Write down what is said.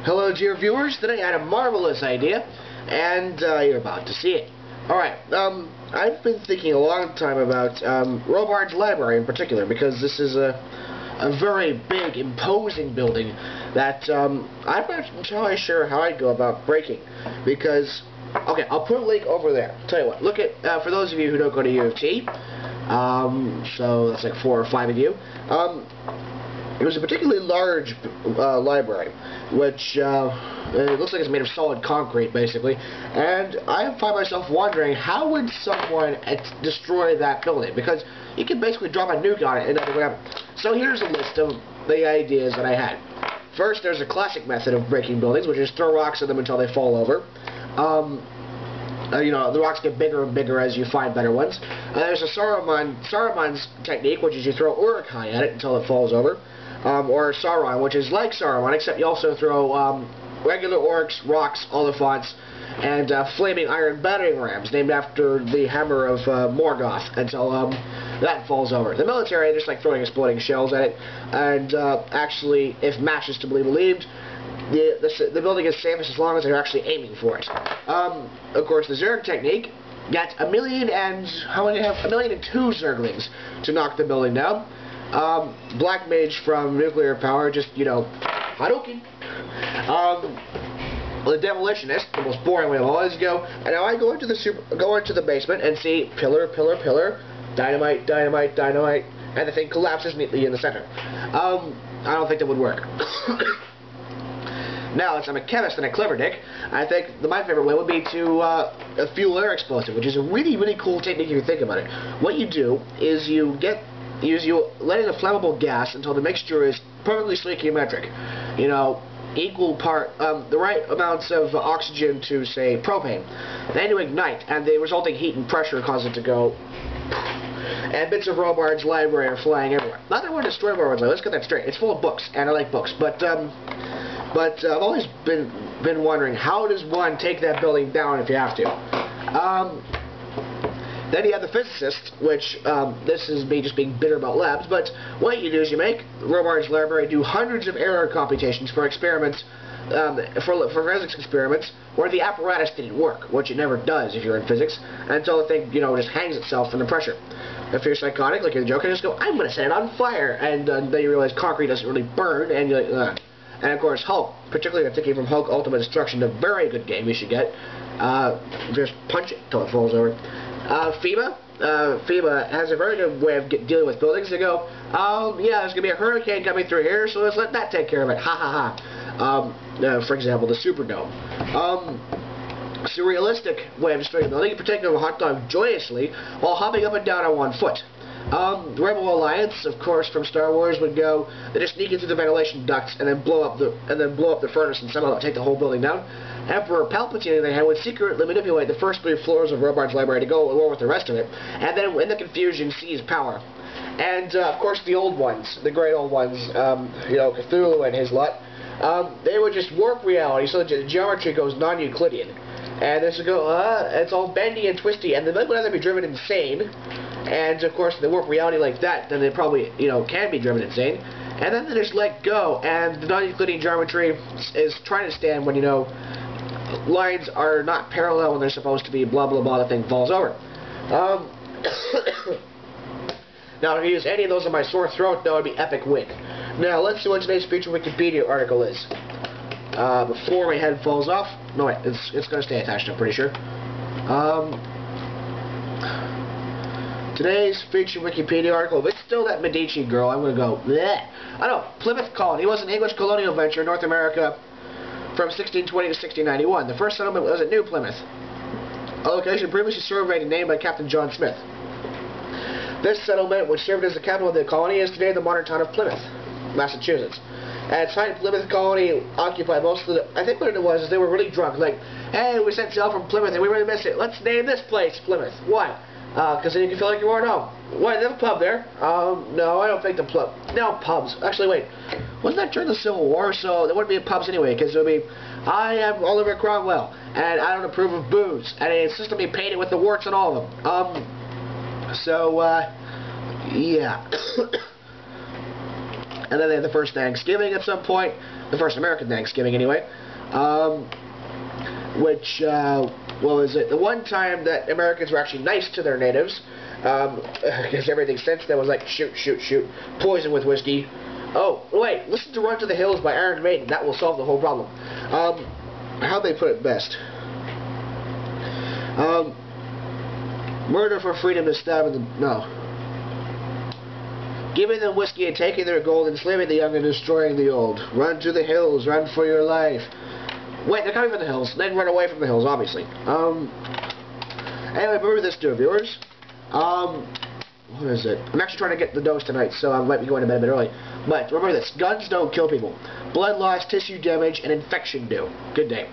Hello, dear viewers. Today I had a marvelous idea, and you're about to see it. Alright, I've been thinking a long time about Robarts Library in particular, because this is a very big, imposing building that I'm not entirely sure how I'd go about breaking, because, okay, I'll put a link over there. Tell you what, look at, for those of you who don't go to U of T, so that's like 4 or 5 of you, it was a particularly large library, which it looks like it's made of solid concrete, basically. And I find myself wondering, how would someone destroy that building? Because you can basically drop a nuke on it and nothing will happen. So here's a list of the ideas that I had. First, there's a classic method of breaking buildings, which is throw rocks at them until they fall over. You know, the rocks get bigger and bigger as you find better ones. There's a Saruman's technique, which is you throw Urukai at it until it falls over. Or Sauron, which is like Saruman, except you also throw regular orcs, rocks, Oliphants, and flaming iron battering rams, named after the hammer of Morgoth, until that falls over. The military, just like throwing exploding shells at it, and actually, if match is to be believed, the building is safest as long as they're actually aiming for it. Of course, the Zerg technique, got 1,002 Zerglings to knock the building down. Black Mage from nuclear power, just, you know, Hadouken. The Demolitionist, the most boring way of all, is go, and now I go into the basement and see pillar, pillar, pillar, dynamite, dynamite, dynamite, and the thing collapses neatly in the center. I don't think that would work. Now, since I'm a chemist and a clever dick, I think my favorite way would be to fuel air explosive, which is a really, really cool technique if you think about it. What you do is you let in a flammable gas until the mixture is perfectly stoichiometric. You know, equal part, the right amounts of oxygen to, say, propane. Then you ignite, and the resulting heat and pressure cause it to go. And bits of Robarts Library are flying everywhere. Not that I want to destroy Robarts Library, let's get that straight. It's full of books, and I like books, but I've always been wondering, how does one take that building down if you have to? Then you have the physicists, which, this is me just being bitter about labs, but what you do is you make Robarts Library do hundreds of error computations for experiments, for physics experiments, where the apparatus didn't work, which it never does if you're in physics, until the thing, you know, just hangs itself under pressure. If you're psychotic, like you're joking, just go, I'm going to set it on fire, and then you realize concrete doesn't really burn, and you're like, ugh. And of course, Hulk, particularly I'm thinking from Hulk Ultimate Destruction, a very good game you should get. Just punch it till it falls over. FEMA has a very good way of dealing with buildings. They go, yeah, there's going to be a hurricane coming through here, so let's let that take care of it. Ha ha ha. For example, the Superdome. Surrealistic way of destroying a building, in particular a hot dog joyously while hopping up and down on one foot. The Rebel Alliance, of course, from Star Wars, would go, they just sneak in through the ventilation ducts and then blow up the furnace and somehow take the whole building down. Emperor Palpatine, they had, would secretly manipulate the first 3 floors of Robarts Library to go along with the rest of it, and then in the confusion seize power. And of course the old ones, the great old ones, you know, Cthulhu and his lot, they would just warp reality so that the geometry goes non-Euclidean. And this would go, it's all bendy and twisty, and the building would either be driven insane, and of course, if they warp reality like that, then they probably, you know, can be driven insane. And then they just let go, and the non-Euclidean geometry is trying to stand when, you know, lines are not parallel when they're supposed to be, blah blah blah, the thing falls over. Now, if you use any of those in my sore throat, that would be epic win. Now, let's see what today's feature Wikipedia article is. Before my head falls off, no wait, it's going to stay attached, I'm pretty sure. Today's feature Wikipedia article, if it's still that Medici girl, I'm going to go, bleh. I know, Plymouth Colony was an English colonial venture in North America from 1620 to 1691. The first settlement was at New Plymouth, a location previously surveyed and named by Captain John Smith. This settlement, which served as the capital of the colony, is today the modern town of Plymouth, Massachusetts. At its height, Plymouth Colony occupied most of the... I think what it was is they were really drunk. Like, hey, we set sail from Plymouth and we really miss it. Let's name this place Plymouth. Why? Because then you can feel like you weren't home. Why, they have a pub there? No, I don't think the pub... No, pubs. Actually, wait. Wasn't that during the Civil War? So there wouldn't be pubs anyway, because it would be, I am Oliver Cromwell, and I don't approve of booze, and I insist on being painted with the warts and all of them. Yeah. And then they had the first Thanksgiving at some point, the first American Thanksgiving anyway, which, what was it, the one time that Americans were actually nice to their natives, because everything since then was like, shoot, shoot, shoot, poison with whiskey. Oh, wait, listen to Run to the Hills by Iron Maiden, that will solve the whole problem. How'd they put it best? Murder for freedom to stab in the... no. Giving them whiskey and taking their gold, enslaving the young and destroying the old. Run to the hills, run for your life. Wait, they're coming from the hills, then run away from the hills, obviously. Anyway, remember this, dear viewers. What is it? I'm actually trying to get the dose tonight, so I might be going to bed a bit early. But remember this, guns don't kill people. Blood loss, tissue damage, and infection do. Good day.